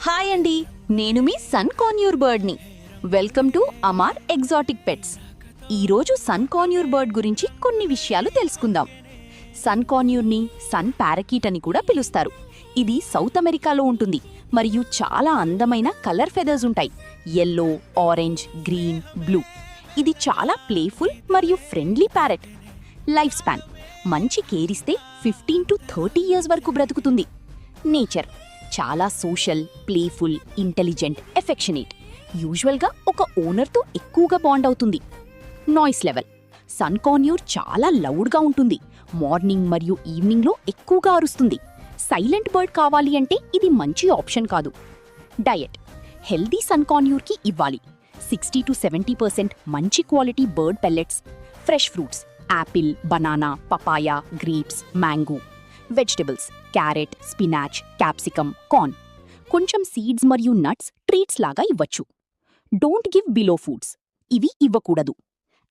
Hi అండి, నేను మీ సన్ కాన్యూర్ బర్డ్ని. Welcome to Amar exotic pets. ఈరోజు సన్ కాన్యూర్ బర్డ్ గురించి కొన్ని విషయాలు తెలుసుకుందాం. సన్ కాన్యూర్ని సన్ పారకీట్ అని కూడా పిలుస్తారు. ఇది సౌత్ అమెరికాలో ఉంటుంది మరియు చాలా అందమైన కలర్ ఫెదర్స్ ఉంటాయి. Yellow, orange, green, blue. ఇది చాలా ప్లేఫుల్ మరియు ఫ్రెండ్లీ ప్యారెట్. లైఫ్ స్పాన్ మంచి కేరిస్తే 15 to 30 years వరకు బ్రతుకుతుంది. నేచర్ చాలా సోషల్, ప్లేఫుల్, ఇంటెలిజెంట్, ఎఫెక్షనేట్. యూజువల్గా ఒక ఓనర్తో ఎక్కువగా బాండ్ అవుతుంది. నాయిస్ లెవెల్ సన్ కాన్యూర్ చాలా లౌడ్గా ఉంటుంది. మార్నింగ్ మరియు ఈవినింగ్లో ఎక్కువగా అరుస్తుంది. సైలెంట్ బర్డ్ కావాలి అంటే ఇది మంచి ఆప్షన్ కాదు. డయట్ హెల్దీ సన్ కాన్యూర్కి ఇవ్వాలి. 60 to 70% మంచి quality bird pellets, fresh fruits, Apple, banana, papaya, grapes, mango. Vegetables carrot, spinach, capsicum, corn. కొంచెం సీడ్స్ మరియు నట్స్ ట్రీట్స్ లాగా ఇవ్వచ్చు. డోంట్ గివ్ బిలో ఫుడ్స్, ఇవి ఇవ్వకూడదు.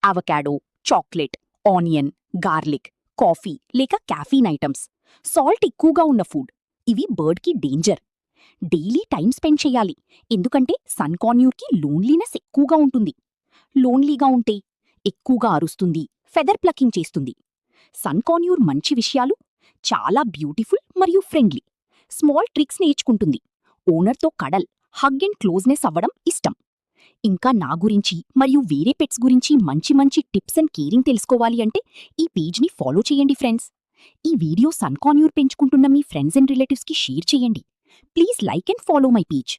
Avocado, chocolate, onion, garlic, coffee లేక coffin items. Salt ఎక్కువగా ఉన్న ఫుడ్, ఇవి బర్డ్కి డేంజర్. డైలీ టైం స్పెండ్ చేయాలి, ఎందుకంటే సన్ కాన్యూర్కి లోన్లీనెస్ ఎక్కువగా ఉంటుంది. లోన్లీగా ఉంటే ఎక్కువగా అరుస్తుంది, ఫెదర్ ప్లకింగ్ చేస్తుంది. సన్ కాన్యూర్ మంచి విషయాలు చాలా బ్యూటిఫుల్ మరియు ఫ్రెండ్లీ. స్మాల్ ట్రిక్స్ నేర్చుకుంటుంది. ఓనర్తో కడల్, హగ్ అండ్ క్లోజ్నెస్ అవ్వడం ఇష్టం. ఇంకా నా గురించి మరియు వేరే పెట్స్ గురించి మంచి మంచి టిప్స్ అండ్ కేరింగ్ తెలుసుకోవాలి అంటే ఈ పేజ్ని ఫాలో చేయండి ఫ్రెండ్స్. ఈ వీడియో సన్ కాన్యూర్ పెంచుకుంటున్న మీ ఫ్రెండ్స్ అండ్ రిలేటివ్స్కి షేర్ చేయండి. Please like and follow my page.